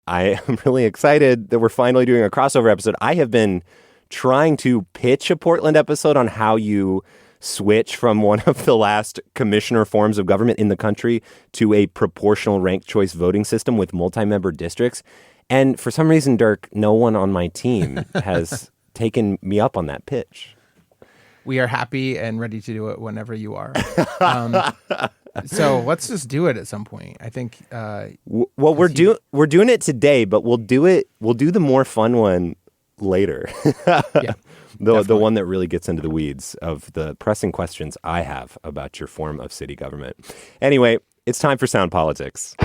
I am really excited that we're finally doing a crossover episode. I have been trying to pitch a Portland episode on how you switch from one of the last commissioner forms of government in the country to a proportional ranked choice voting system with multi-member districts. And for some reason, Dirk, no one on my team has taken me up on that pitch. We are happy and ready to do it whenever you are. So let's just do it at some point. I think. Well, we're doing it today, but we'll do the more fun one later. Yeah. The one that really gets into the weeds of the pressing questions I have about your form of city government. Anyway, it's time for Sound Politics.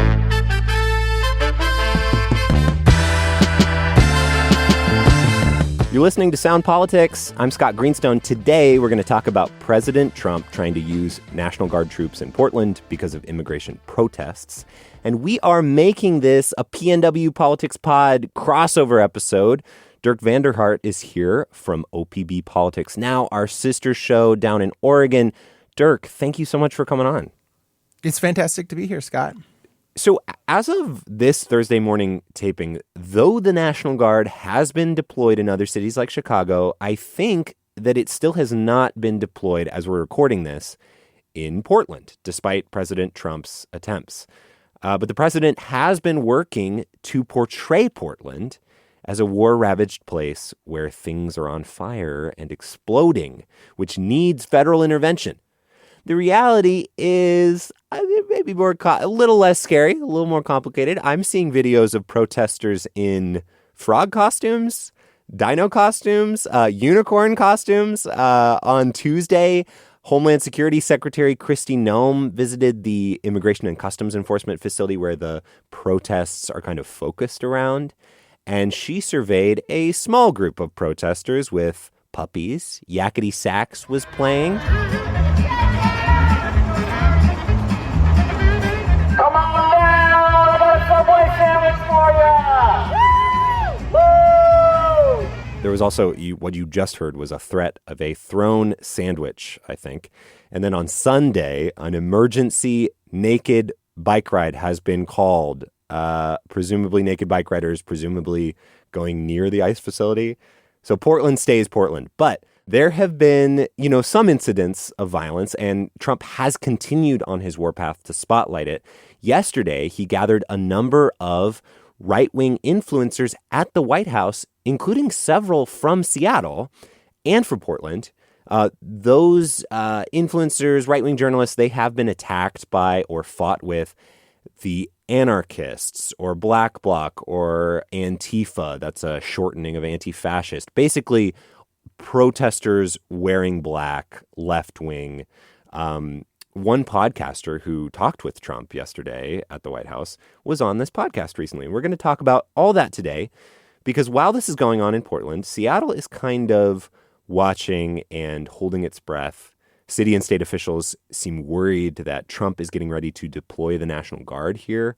You're listening to Sound Politics. I'm Scott Greenstone. Today, we're going to talk about President Trump trying to use National Guard troops in Portland because of immigration protests. And we are making this a PNW Politics Pod crossover episode. Dirk Vanderhart is here from OPB Politics Now, our sister show down in Oregon. Dirk, thank you so much for coming on. It's fantastic to be here, Scott. So as of this Thursday morning taping, though the National Guard has been deployed in other cities like Chicago, I think that it still has not been deployed, as we're recording this, in Portland, despite President Trump's attempts. But the president has been working to portray Portland as a war-ravaged place where things are on fire and exploding, which needs federal intervention. The reality is maybe a little less scary, a little more complicated. I'm seeing videos of protesters in frog costumes, dino costumes, unicorn costumes. On Tuesday, Homeland Security Secretary Kristi Noem visited the Immigration and Customs Enforcement facility where the protests are kind of focused around. And she surveyed a small group of protesters with puppies. Yakety Sax was playing. Come on down! I got a Subway sandwich for ya! Woo! There was also, what you just heard was a threat of a thrown sandwich, I think. And then on Sunday, an emergency naked bike ride has been called. Presumably naked bike riders, presumably going near the ICE facility. So Portland stays Portland. But there have been, some incidents of violence, and Trump has continued on his warpath to spotlight it. Yesterday, he gathered a number of right-wing influencers at the White House, including several from Seattle and from Portland. Those influencers, right-wing journalists, they have been attacked by or fought with the anarchists or Black Bloc or Antifa. That's a shortening of anti-fascist. Basically, protesters wearing black, left-wing. One podcaster who talked with Trump yesterday at the White House was on this podcast recently. And we're going to talk about all that today because while this is going on in Portland, Seattle is kind of watching and holding its breath. City and state officials seem worried that Trump is getting ready to deploy the National Guard here.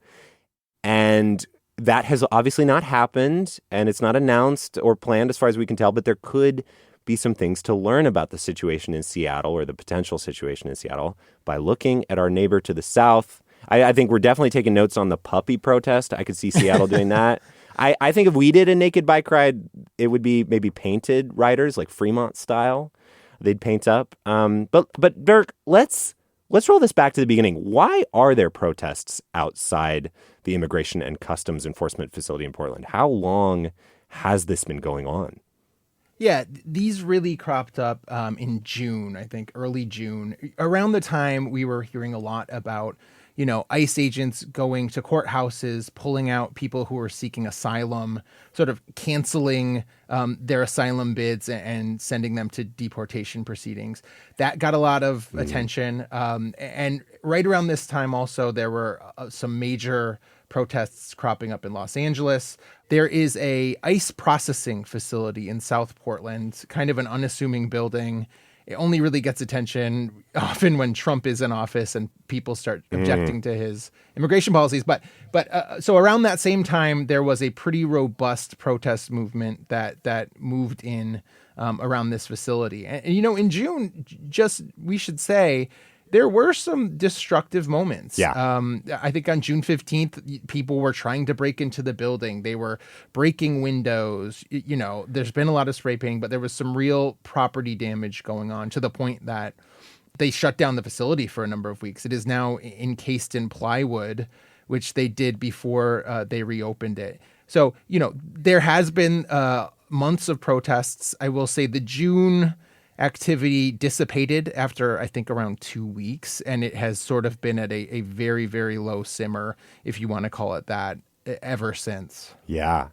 And that has obviously not happened, and it's not announced or planned as far as we can tell, but there could be some things to learn about the situation in Seattle or the potential situation in Seattle by looking at our neighbor to the south. I think we're definitely taking notes on the puppy protest. I could see Seattle doing that. I think if we did a naked bike ride, it would be maybe painted riders, like Fremont style. They'd paint up. But Dirk, let's roll this back to the beginning. Why are there protests outside the Immigration and Customs Enforcement facility in Portland? How long has this been going on? Yeah, these really cropped up in June, I think, early June, around the time we were hearing a lot about, ICE agents going to courthouses, pulling out people who were seeking asylum, sort of canceling their asylum bids and sending them to deportation proceedings. That got a lot of attention. And right around this time also, there were some major protests cropping up in Los Angeles. There is a ICE processing facility in South Portland, kind of an unassuming building. It only really gets attention often when Trump is in office and people start objecting to his immigration policies. But so around that same time, there was a pretty robust protest movement that moved in around this facility. And in June, we should say, There were some destructive moments. Yeah. I think on June 15th, people were trying to break into the building. They were breaking windows. There's been a lot of spray painting, but there was some real property damage going on to the point that they shut down the facility for a number of weeks. It is now encased in plywood, which they did before they reopened it. So, there has been months of protests. I will say the June activity dissipated after, I think, around 2 weeks, and it has sort of been at a very, very low simmer, if you want to call it that, ever since. Yeah.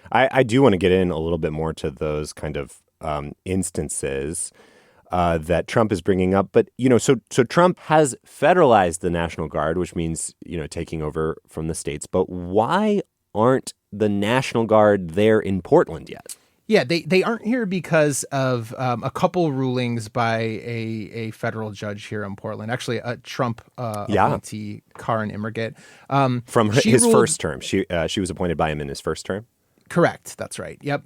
I do want to get in a little bit more to those kind of instances that Trump is bringing up. But, so Trump has federalized the National Guard, which means, taking over from the states. But why aren't the National Guard there in Portland yet? Yeah, they aren't here because of a couple rulings by a federal judge here in Portland. Actually, a Trump appointee, Karen Immerget. From his first term. She was appointed by him in his first term? Correct. That's right. Yep.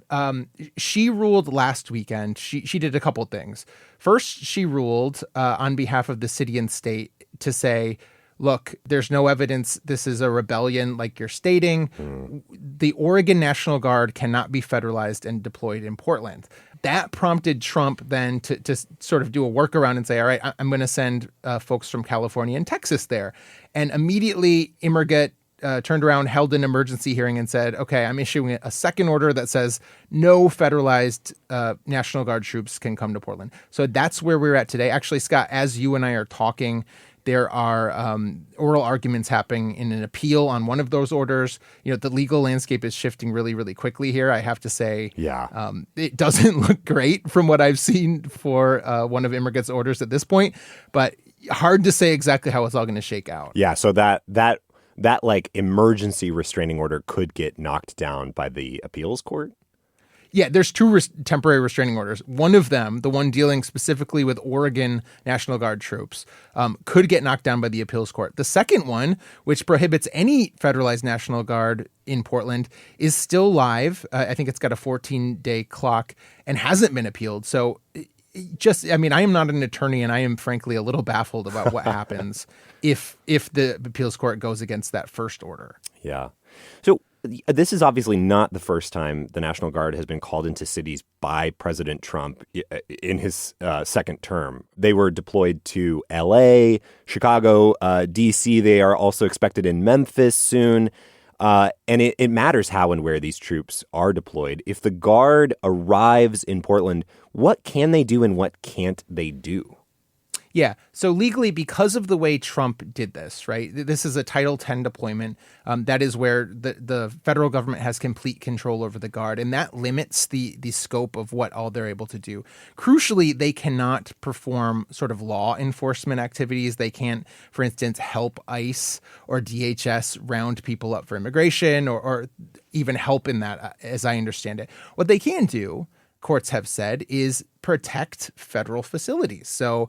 She ruled last weekend. She did a couple things. First, she ruled on behalf of the city and state to say, look, there's no evidence this is a rebellion like you're stating. The Oregon National Guard cannot be federalized and deployed in Portland. That prompted Trump then to sort of do a workaround and say, all right, I'm going to send folks from California and Texas there. And immediately Immerget turned around, held an emergency hearing and said, okay, I'm issuing a second order that says no federalized National Guard troops can come to Portland. So that's where we're at today. Actually, Scott, as you and I are talking, there are oral arguments happening in an appeal on one of those orders. The legal landscape is shifting really, really quickly here. I have to say, it doesn't look great from what I've seen for one of Immerget's orders at this point, but hard to say exactly how it's all going to shake out. Yeah, so that like emergency restraining order could get knocked down by the appeals court? Yeah, there's two temporary restraining orders. One of them, the one dealing specifically with Oregon National Guard troops, could get knocked down by the appeals court. The second one, which prohibits any federalized National Guard in Portland, is still live. I think it's got a 14-day clock and hasn't been appealed. So I am not an attorney, and I am frankly a little baffled about what happens if the appeals court goes against that first order. Yeah. So this is obviously not the first time the National Guard has been called into cities by President Trump in his second term. They were deployed to L.A., Chicago, D.C. They are also expected in Memphis soon. And it matters how and where these troops are deployed. If the Guard arrives in Portland, what can they do and what can't they do? Yeah. So legally, because of the way Trump did this, right, this is a Title X deployment. That is where the federal government has complete control over the Guard, and that limits the scope of what all they're able to do. Crucially, they cannot perform sort of law enforcement activities. They can't, for instance, help ICE or DHS round people up for immigration or even help in that, as I understand it. What they can do, courts have said, is protect federal facilities. So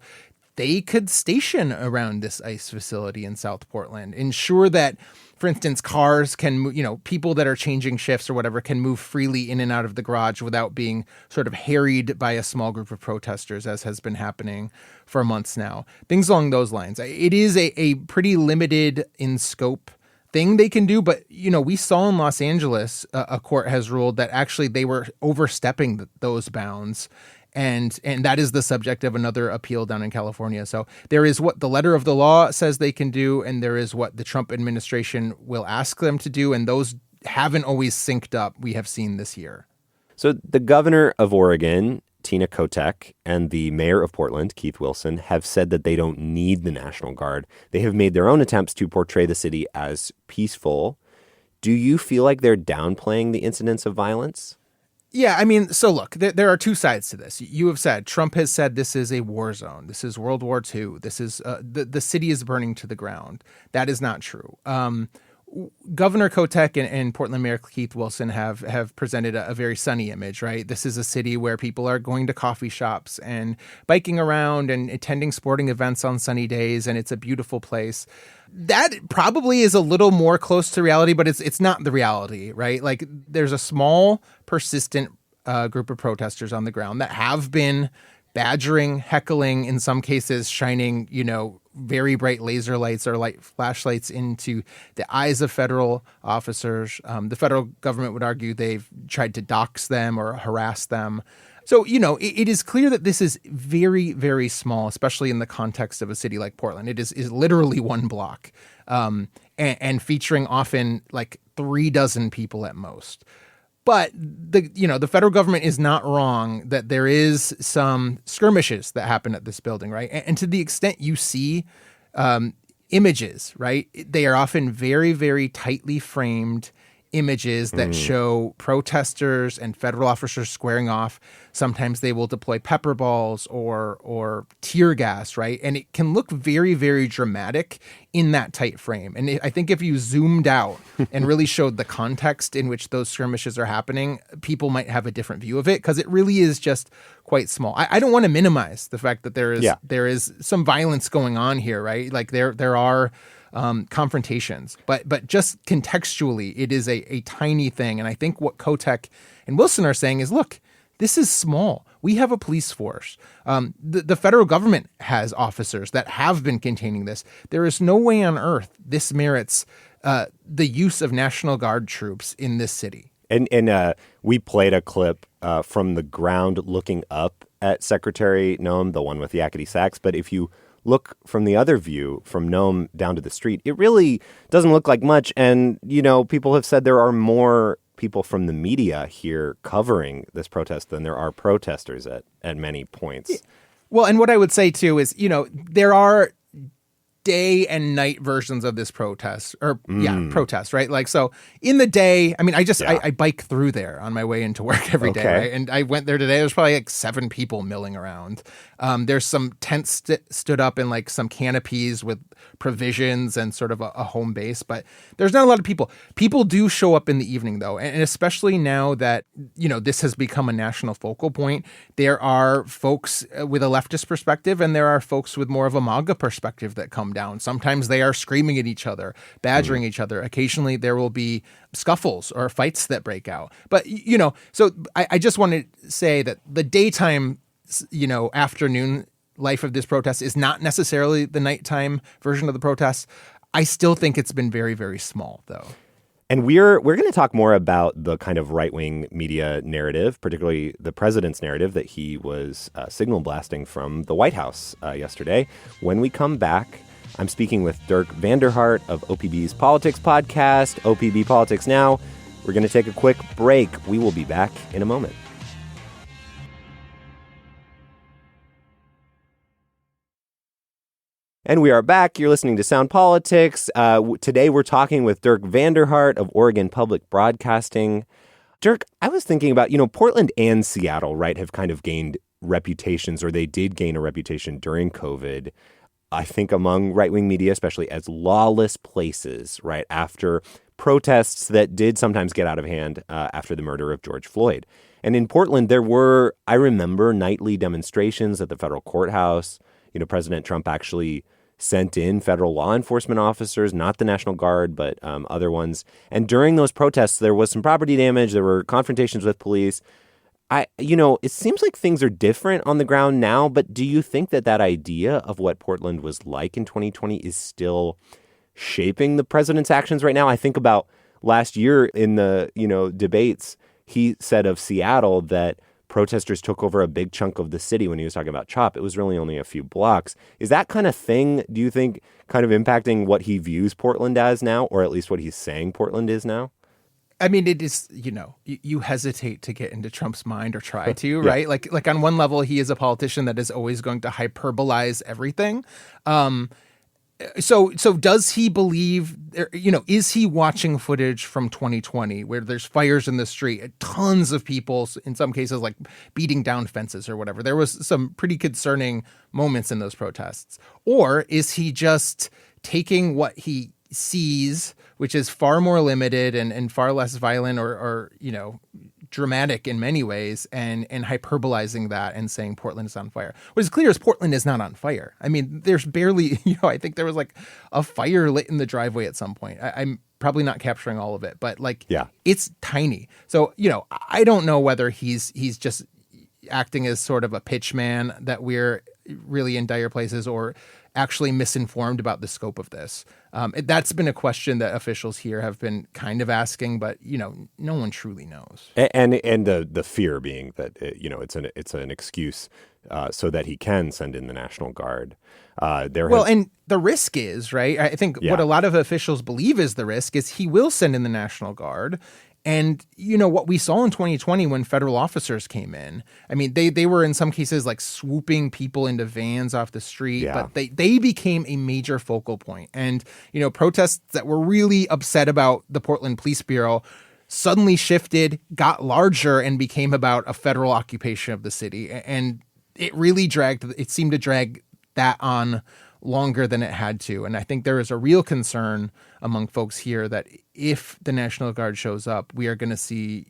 they could station around this ICE facility in South Portland, ensure that, for instance, cars can, people that are changing shifts or whatever can move freely in and out of the garage without being sort of harried by a small group of protesters, as has been happening for months now. Things along those lines. It is a pretty limited in scope thing they can do, but we saw in Los Angeles a court has ruled that actually they were overstepping those bounds. And that is the subject of another appeal down in California. So there is what the letter of the law says they can do, and there is what the Trump administration will ask them to do. And those haven't always synced up, we have seen this year. So the governor of Oregon, Tina Kotek, and the mayor of Portland, Keith Wilson, have said that they don't need the National Guard. They have made their own attempts to portray the city as peaceful. Do you feel like they're downplaying the incidents of violence? Yeah, so look, there are two sides to this. You have said, Trump has said this is a war zone. This is World War II. This is the city is burning to the ground. That is not true. Governor Kotek and Portland Mayor Keith Wilson have presented a very sunny image, right? This is a city where people are going to coffee shops and biking around and attending sporting events on sunny days, and it's a beautiful place. That probably is a little more close to reality, but it's not the reality, right? Like, there's a small, persistent group of protesters on the ground that have been badgering, heckling, in some cases shining, very bright laser lights or light flashlights into the eyes of federal officers. The federal government would argue they've tried to dox them or harass them. So, it is clear that this is very, very small, especially in the context of a city like Portland. It is literally one block and featuring often like 36 people at most. But the federal government is not wrong that there is some skirmishes that happen at this building, right? And to the extent you see images, right, they are often very, very tightly framed images that show protesters and federal officers squaring off. Sometimes they will deploy pepper balls or tear gas, right? And it can look very, very dramatic in that tight frame. And I think if you zoomed out and really showed the context in which those skirmishes are happening, people might have a different view of it because it really is just quite small. I don't want to minimize the fact that there is some violence going on here, right? Like there are confrontations, but just contextually, it is a tiny thing. And I think what Kotek and Wilson are saying is, look, this is small. We have a police force. The federal government has officers that have been containing this. There is no way on earth this merits the use of National Guard troops in this city. And we played a clip from the ground looking up at Secretary Noem, the one with the yakety sax. But if you look from the other view, from Noem down to the street, it really doesn't look like much. And, people have said there are more people from the media here covering this protest than there are protesters at many points. Well, and what I would say, too, is, there are day and night versions of this protest protest, right? Like, so in the day, I mean, I bike through there on my way into work every day, right? And I went there today. There's probably like 7 people milling around. There's some tents stood up in like some canopies with provisions and sort of a home base, but there's not a lot of people. People do show up in the evening though. And especially now that, this has become a national focal point, there are folks with a leftist perspective and there are folks with more of a MAGA perspective that come down. Sometimes they are screaming at each other, badgering each other. Occasionally there will be scuffles or fights that break out. But, so I just want to say that the daytime, afternoon life of this protest is not necessarily the nighttime version of the protest. I still think it's been very, very small, though. And we're going to talk more about the kind of right-wing media narrative, particularly the president's narrative that he was signal blasting from the White House yesterday. When we come back, I'm speaking with Dirk Vanderhart of OPB's Politics podcast, OPB Politics Now. We're going to take a quick break. We will be back in a moment. And we are back. You're listening to Sound Politics. Today we're talking with Dirk Vanderhart of Oregon Public Broadcasting. Dirk, I was thinking about, Portland and Seattle, right, have kind of gained reputations, or they did gain a reputation during COVID, I think among right-wing media, especially as lawless places, right, after protests that did sometimes get out of hand after the murder of George Floyd. And in Portland, there were, I remember, nightly demonstrations at the federal courthouse. President Trump actually sent in federal law enforcement officers, not the National Guard, but other ones. And during those protests, there was some property damage. There were confrontations with police. It seems like things are different on the ground now, but do you think that idea of what Portland was like in 2020 is still shaping the president's actions right now? I think about last year in the, debates, he said of Seattle that protesters took over a big chunk of the city when he was talking about CHOP. It was really only a few blocks. Is that kind of thing, do you think, kind of impacting what he views Portland as now, or at least what he's saying Portland is now? I mean, it is, you hesitate to get into Trump's mind or try to, right? Like on one level, he is a politician that is always going to hyperbolize everything. So does he believe, is he watching footage from 2020 where there's fires in the street, tons of people, in some cases, like beating down fences or whatever? There was some pretty concerning moments in those protests. Or is he just taking what he sees, which is far more limited and far less violent or dramatic in many ways, and hyperbolizing that and saying Portland is on fire? What is clear is Portland is not on fire. I mean, there's barely, I think there was like a fire lit in the driveway at some point. I'm probably not capturing all of it, but it's tiny. So, I don't know whether he's just, acting as sort of a pitch man, that we're really in dire places, or actually misinformed about the scope of this? That's been a question that officials here have been kind of asking, but no one truly knows. And the fear being that it's an excuse so that he can send in the National Guard. And the risk is, right? I think what a lot of officials believe is the risk is he will send in the National Guard. And, what we saw in 2020 when federal officers came in, I mean, they were in some cases like swooping people into vans off the street, but they became a major focal point. And, protests that were really upset about the Portland Police Bureau suddenly shifted, got larger, and became about a federal occupation of the city. And it really seemed to drag that on longer than it had to. And I think there is a real concern among folks here that if the National Guard shows up, we are going to see,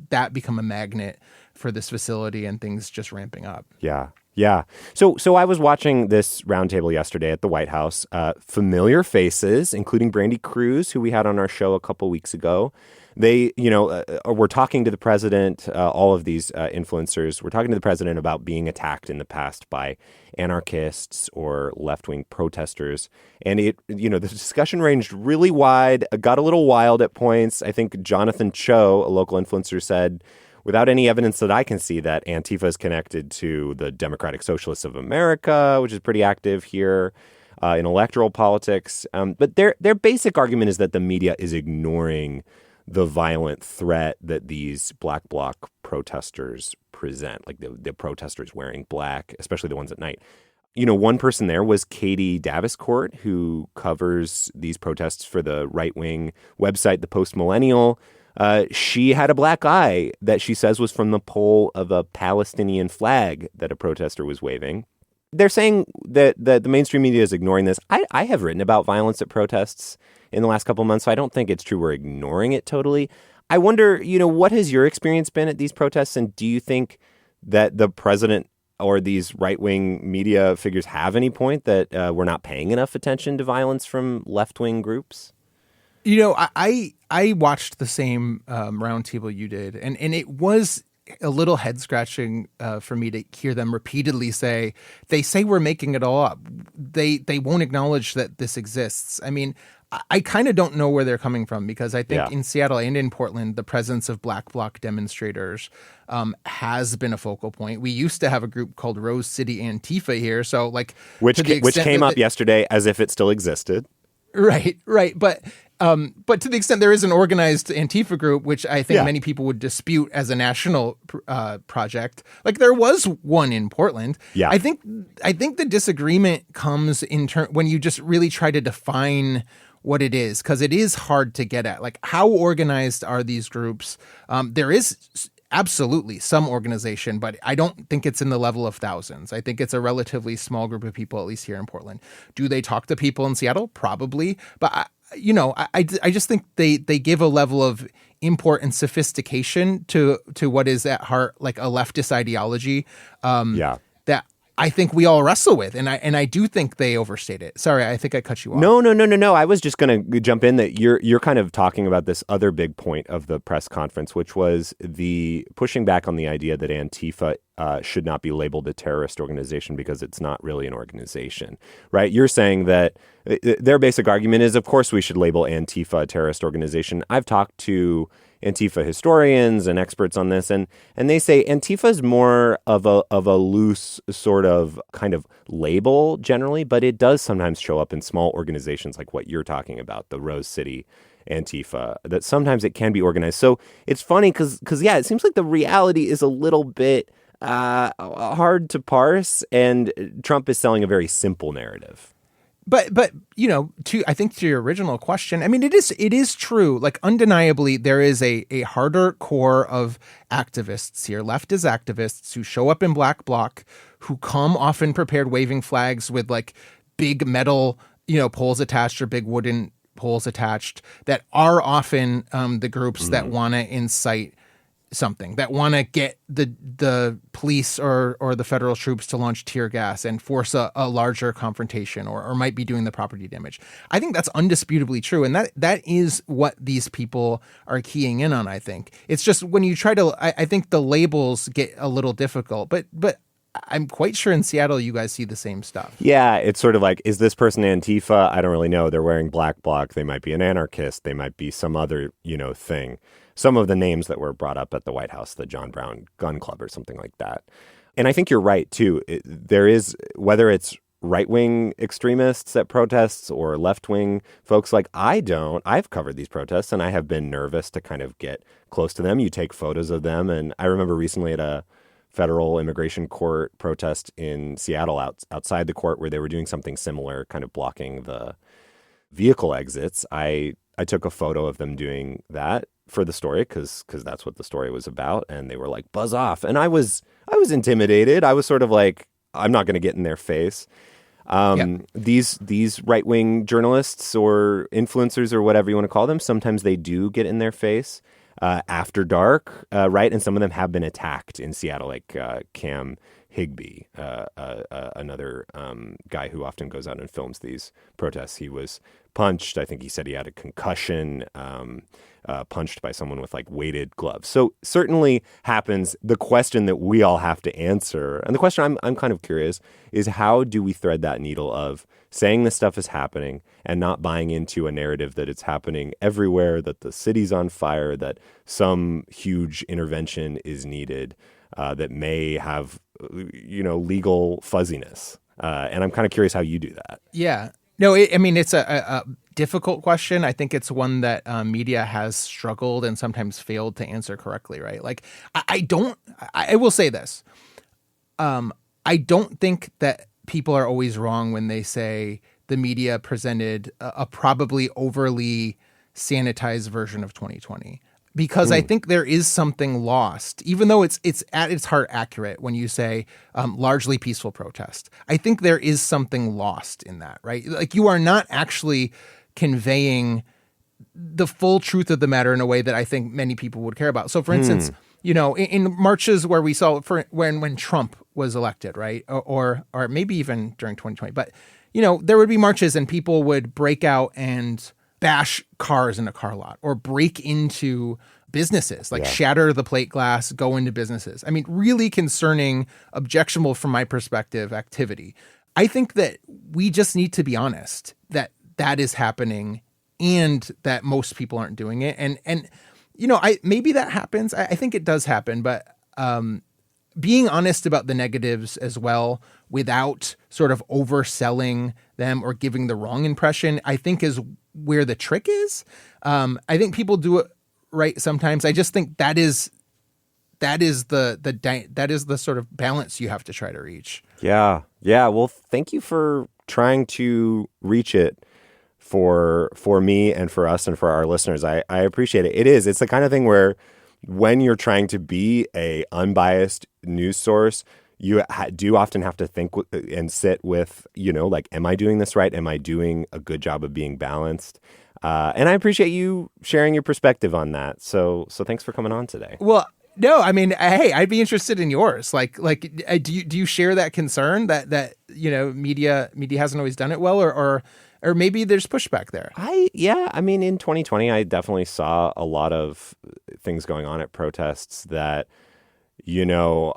that become a magnet for this facility and things just ramping up. Yeah. Yeah. So I was watching this roundtable yesterday at the White House. Familiar faces, including Brandy Cruz, who we had on our show a couple weeks ago. They, were talking to the president, all of these influencers were talking to the president about being attacked in the past by anarchists or left-wing protesters. And the discussion ranged really wide, got a little wild at points. I think Jonathan Cho, a local influencer, said, without any evidence that I can see, that Antifa is connected to the Democratic Socialists of America, which is pretty active here in electoral politics. But their basic argument is that the media is ignoring the violent threat that these Black Bloc protesters present, like the protesters wearing black, especially the ones at night. One person there was Katie Daviscourt, who covers these protests for the right-wing website, The Post Millennial. She had a black eye that she says was from the pole of a Palestinian flag that a protester was waving. They're saying that the mainstream media is ignoring this. I have written about violence at protests in the last couple of months, so I don't think it's true we're ignoring it totally. I wonder, what has your experience been at these protests, and do you think that the president or these right-wing media figures have any point that we're not paying enough attention to violence from left-wing groups? I watched the same roundtable you did, and it was a little head-scratching for me to hear them repeatedly say we're making it all up. They won't acknowledge that this exists. I mean, I kind of don't know where they're coming from, because I think in Seattle and in Portland, the presence of Black Bloc demonstrators has been a focal point. We used to have a group called Rose City Antifa here, so which came up yesterday as if it still existed. Right. But to the extent there is an organized Antifa group, which I think many people would dispute as a national project, like there was one in Portland. Yeah. I think the disagreement comes when you just really try to define what it is, because it is hard to get at. Like, how organized are these groups? There is absolutely some organization, but I don't think it's in the level of thousands. I think it's a relatively small group of people, at least here in Portland. Do they talk to people in Seattle? Probably. But, I just think they give a level of import and sophistication to what is at heart like a leftist ideology that I think we all wrestle with. And I do think they overstate it. Sorry, I think I cut you off. No. I was just going to jump in that you're kind of talking about this other big point of the press conference, which was the pushing back on the idea that Antifa should not be labeled a terrorist organization because it's not really an organization, right? You're saying that their basic argument is, of course, we should label Antifa a terrorist organization. I've talked to Antifa historians and experts on this, and they say Antifa is more of a loose sort of kind of label generally, but it does sometimes show up in small organizations like what you're talking about, the Rose City Antifa, that sometimes it can be organized. So it's funny because it seems like the reality is a little bit hard to parse, and Trump is selling a very simple narrative. But I think to your original question, I mean, it is true. Like, undeniably, there is a harder core of activists here, leftist activists who show up in Black Bloc, who come often prepared waving flags with like big metal, poles attached or big wooden poles attached, that are often the groups that want to incite something, that want to get the police or the federal troops to launch tear gas and force a larger confrontation or might be doing the property damage. I think that's undisputably true. And that is what these people are keying in on, I think. It's just when you try to, I think the labels get a little difficult, but I'm quite sure in Seattle you guys see the same stuff. Yeah, it's sort of like, is this person Antifa? I don't really know. They're wearing black bloc. They might be an anarchist. They might be some other, thing. Some of the names that were brought up at the White House, the John Brown Gun Club or something like that. And I think you're right, too. There is, whether it's right-wing extremists at protests or left-wing folks like I've covered these protests and I have been nervous to kind of get close to them. You take photos of them. And I remember recently at a federal immigration court protest in Seattle outside the court where they were doing something similar, kind of blocking the vehicle exits. I took a photo of them doing that for the story because that's what the story was about. And they were like, buzz off. And I was intimidated. I was sort of like, I'm not going to get in their face. These right-wing journalists or influencers or whatever you want to call them, sometimes they do get in their face after dark, right? And some of them have been attacked in Seattle, like Cam Higbee, another guy who often goes out and films these protests. He was punched. I think he said he had a concussion, punched by someone with like weighted gloves. So certainly happens. The question that we all have to answer, and the question I'm kind of curious, is how do we thread that needle of saying this stuff is happening and not buying into a narrative that it's happening everywhere, that the city's on fire, that some huge intervention is needed, that may have, legal fuzziness. And I'm kind of curious how you do that. Yeah. No, it's a difficult question. I think it's one that media has struggled and sometimes failed to answer correctly, right? Like, I will say this. I don't think that people are always wrong when they say the media presented a probably overly sanitized version of 2020. Because I think there is something lost, even though it's at its heart accurate when you say largely peaceful protest. I think there is something lost in that, right? Like you are not actually conveying the full truth of the matter in a way that I think many people would care about. So, for instance, in marches where we saw when Trump was elected, right, or maybe even during 2020, but there would be marches and people would break out and bash cars in a car lot or break into businesses, like shatter the plate glass, go into businesses. I mean, really concerning, objectionable from my perspective activity. I think that we just need to be honest that that is happening and that most people aren't doing it. And maybe that happens. I think it does happen, but being honest about the negatives as well without sort of overselling them or giving the wrong impression, I think is where the trick is. I think people do it right sometimes. I just think that is the sort of balance you have to try to reach. Yeah. Well, thank you for trying to reach it for me and for us and for our listeners. I appreciate it. It's the kind of thing where when you're trying to be a unbiased news source, you do often have to think and sit with, like, am I doing this right? Am I doing a good job of being balanced? And I appreciate you sharing your perspective on that. So thanks for coming on today. Well, no, I mean, hey, I'd be interested in yours. Like, do you share that concern that media hasn't always done it well, or maybe there's pushback there? I mean, in 2020, I definitely saw a lot of things going on at protests that,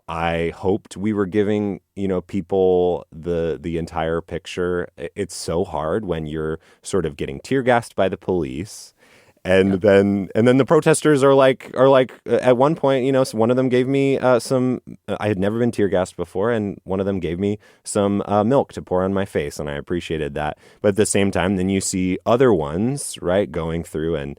I hoped we were giving, people the entire picture. It's so hard when you're sort of getting tear gassed by the police. And then the protesters are like at one point, so one of them gave me some. I had never been tear gassed before, and one of them gave me some milk to pour on my face, and I appreciated that. But at the same time, then you see other ones, right, going through and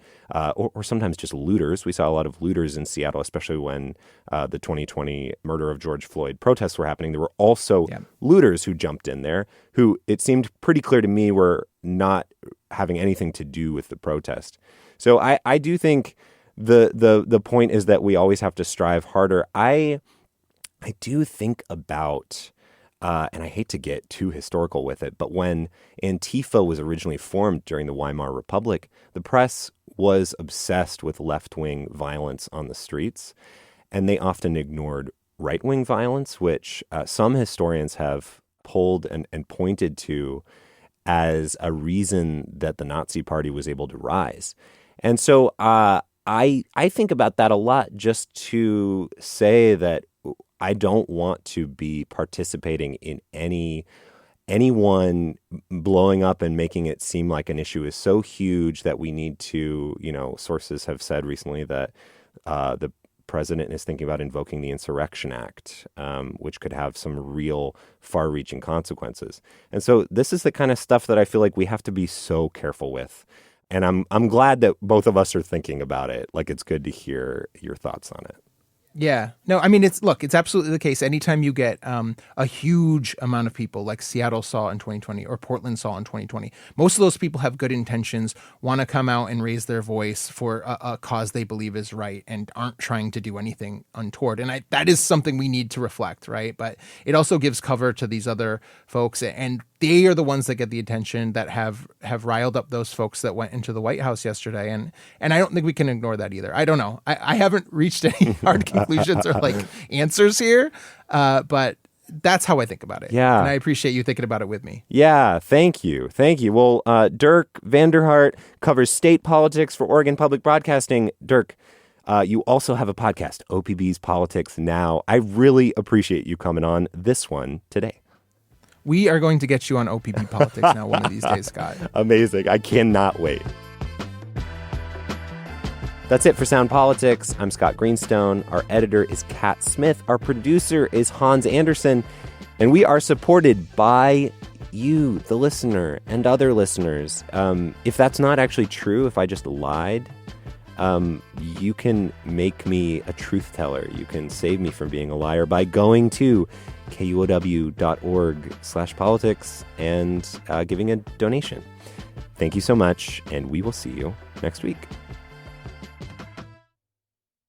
or sometimes just looters. We saw a lot of looters in Seattle, especially when the 2020 murder of George Floyd protests were happening. There were also looters who jumped in there, who it seemed pretty clear to me were not having anything to do with the protest. So I do think the point is that we always have to strive harder. I do think about, and I hate to get too historical with it, but when Antifa was originally formed during the Weimar Republic, the press was obsessed with left-wing violence on the streets, and they often ignored right-wing violence, which some historians have pulled and pointed to as a reason that the Nazi Party was able to rise. And so I think about that a lot, just to say that I don't want to be participating in anyone blowing up and making it seem like an issue is so huge that we need to, sources have said recently that the president is thinking about invoking the Insurrection Act, which could have some real far-reaching consequences. And so this is the kind of stuff that I feel like we have to be so careful with. And I'm glad that both of us are thinking about it. Like, it's good to hear your thoughts on it. Yeah. No, I mean, it's absolutely the case. Anytime you get a huge amount of people like Seattle saw in 2020 or Portland saw in 2020, most of those people have good intentions, want to come out and raise their voice for a cause they believe is right and aren't trying to do anything untoward. And that is something we need to reflect, right? But it also gives cover to these other folks, and they are the ones that get the attention, that have riled up those folks that went into the White House yesterday. And I don't think we can ignore that either. I don't know. I haven't reached any hard conclusions or answers here, but that's how I think about it. Yeah. And I appreciate you thinking about it with me. Yeah, thank you. Well, Dirk Vanderhart covers state politics for Oregon Public Broadcasting. Dirk, you also have a podcast, OPB's Politics Now. I really appreciate you coming on this one today. We are going to get you on OPB Politics Now one of these days, Scott. Amazing. I cannot wait. That's it for Sound Politics. I'm Scott Greenstone. Our editor is Kat Smith. Our producer is Hans Anderson. And we are supported by you, the listener, and other listeners. If that's not actually true, if I just lied, you can make me a truth teller. You can save me from being a liar by going to kuow.org/politics and giving a donation. Thank you so much, and we will see you next week.